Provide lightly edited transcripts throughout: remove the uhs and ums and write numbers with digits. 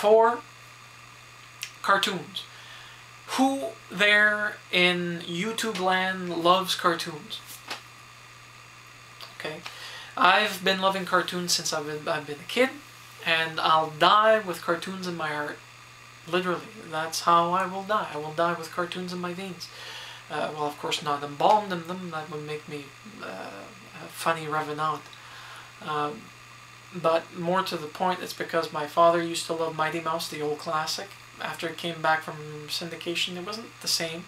for cartoons. Who there in YouTube land loves cartoons? Okay, I've been loving cartoons since I've been a kid, and I'll die with cartoons in my heart. Literally, that's how I will die. I will die with cartoons in my veins. Well, of course not embalmed in them, that would make me a funny revenant. But more to the point, it's because my father used to love Mighty Mouse, the old classic. After it came back from syndication, it wasn't the same.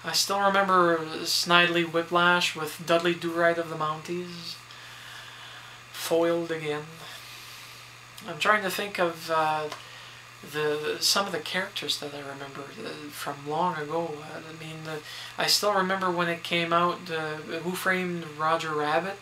I still remember Snidely Whiplash with Dudley Do-Right of the Mounties. Foiled again. I'm trying to think of some of the characters that I remember from long ago. I mean, I still remember when it came out, Who Framed Roger Rabbit.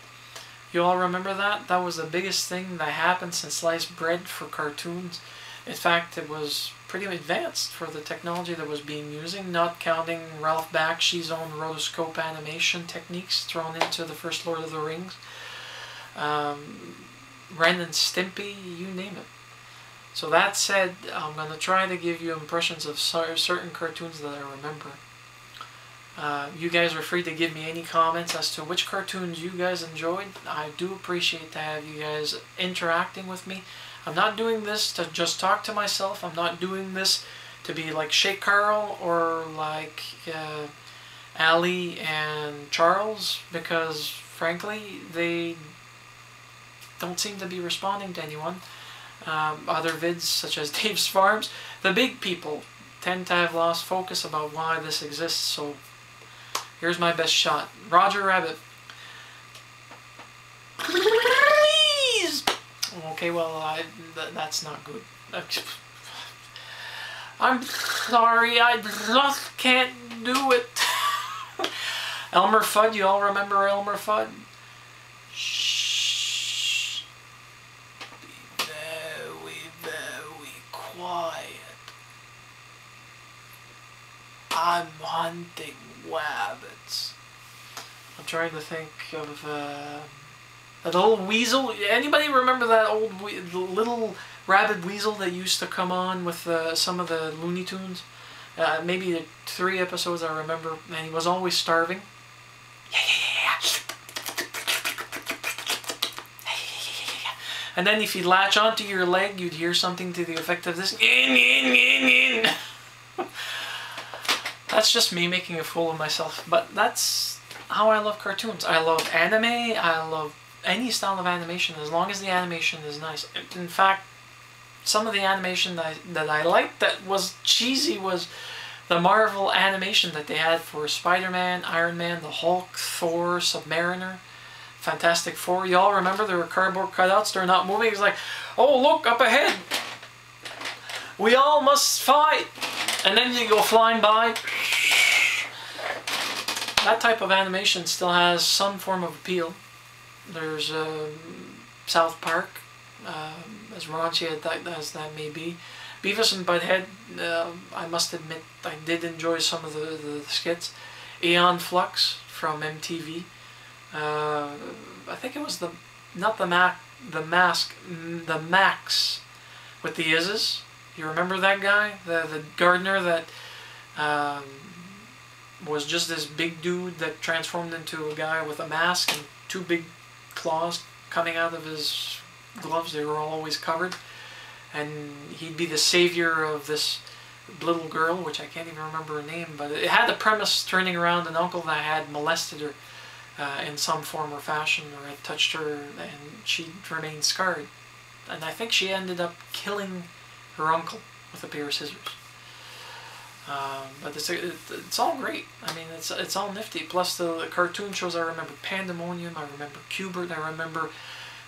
You all remember that? That was the biggest thing that happened since sliced bread for cartoons. In fact, it was pretty advanced for the technology that was being using, not counting Ralph Bakshi's own rotoscope animation techniques thrown into the first Lord of the Rings. Ren and Stimpy, you name it. So that said, I'm going to try to give you impressions of certain cartoons that I remember. You guys are free to give me any comments as to which cartoons you guys enjoyed. I do appreciate to have you guys interacting with me. I'm not doing this to just talk to myself. I'm not doing this to be like Shake Carl or like Ali and Charles, because frankly they don't seem to be responding to anyone. Other vids such as Dave's Farms, the big people tend to have lost focus about why this exists, so here's my best shot. Roger Rabbit. Please! Okay, well, that's not good. I'm sorry, I just can't do it. Elmer Fudd, you all remember Elmer Fudd? Shh. Be very, very quiet. I'm hunting rabbits. I'm trying to think of that old weasel. Anybody remember that old little rabbit weasel that used to come on with some of the Looney Tunes? Maybe the 3 episodes I remember, and he was always starving. And then if you latch onto your leg, you'd hear something to the effect of this. That's just me making a fool of myself, but that's how I love cartoons. I love anime, I love any style of animation, as long as the animation is nice. In fact, some of the animation that I liked that was cheesy was the Marvel animation that they had for Spider-Man, Iron Man, the Hulk, Thor, Submariner, Fantastic Four. You all remember there were cardboard cutouts, they're not moving. It's like, oh look, up ahead! We all must fight! And then you go flying by. That type of animation still has some form of appeal. There's South Park, as raunchy as that may be. Beavis and Butthead, I must admit, I did enjoy some of the skits. Aeon Flux from MTV. I think it was the Max with the Izzes. You remember that guy? The gardener that was just this big dude that transformed into a guy with a mask and 2 big claws coming out of his gloves. They were always covered. And he'd be the savior of this little girl, which I can't even remember her name, but it had the premise turning around an uncle that had molested her in some form or fashion, or had touched her, and she remained scarred. And I think she ended up killing her uncle with a pair of scissors. But it's all great. I mean, it's all nifty. Plus the cartoon shows, I remember Pandemonium, I remember Cubert, I remember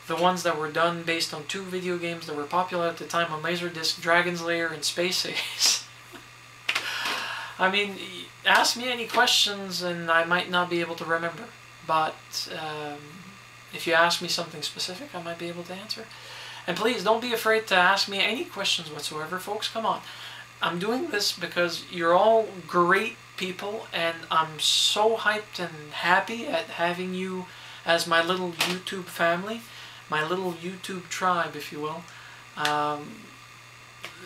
the ones that were done based on 2 video games that were popular at the time on Laserdisc, Dragon's Lair and Space Ace. I mean, ask me any questions and I might not be able to remember. But if you ask me something specific, I might be able to answer. And please, don't be afraid to ask me any questions whatsoever, folks. Come on. I'm doing this because you're all great people, and I'm so hyped and happy at having you as my little YouTube family, my little YouTube tribe, if you will.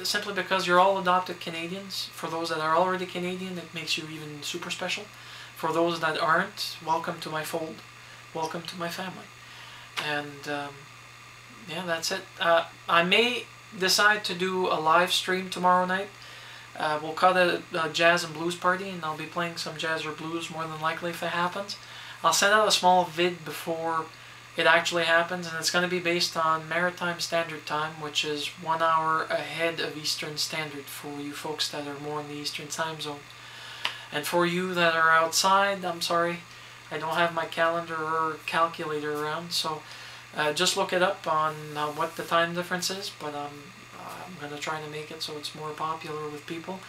simply because you're all adopted Canadians. For those that are already Canadian, it makes you even super special. For those that aren't, welcome to my fold. Welcome to my family. And yeah, that's it. I may decide to do a live stream tomorrow night. We'll cut a jazz and blues party, and I'll be playing some jazz or blues more than likely if it happens. I'll send out a small vid before it actually happens, and it's going to be based on Maritime Standard Time, which is 1 hour ahead of Eastern Standard for you folks that are more in the Eastern Time Zone. And for you that are outside, I'm sorry, I don't have my calendar or calculator around, so just look it up on what the time difference is, but I'm going to try to make it so it's more popular with people.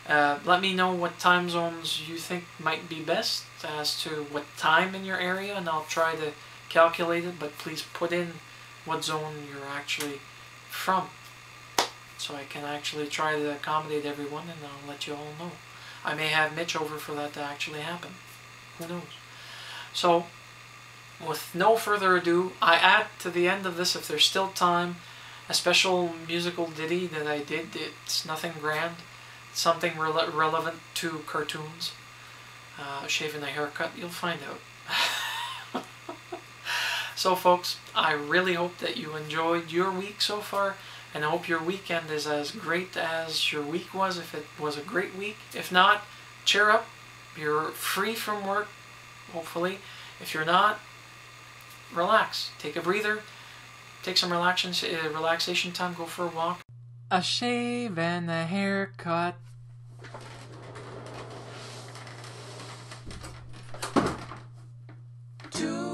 Let me know what time zones you think might be best as to what time in your area, and I'll try to calculate it, but please put in what zone you're actually from so I can actually try to accommodate everyone, and I'll let you all know. I may have Mitch over for that to actually happen. Who knows? So, with no further ado, I add to the end of this, if there's still time, a special musical ditty that I did. It's nothing grand. It's something relevant to cartoons. Shaving a haircut, you'll find out. So folks, I really hope that you enjoyed your week so far, and I hope your weekend is as great as your week was, if it was a great week. If not, cheer up. You're free from work, hopefully. If you're not, relax. Take a breather. Take some relaxation time. Go for a walk. A shave and a haircut. Two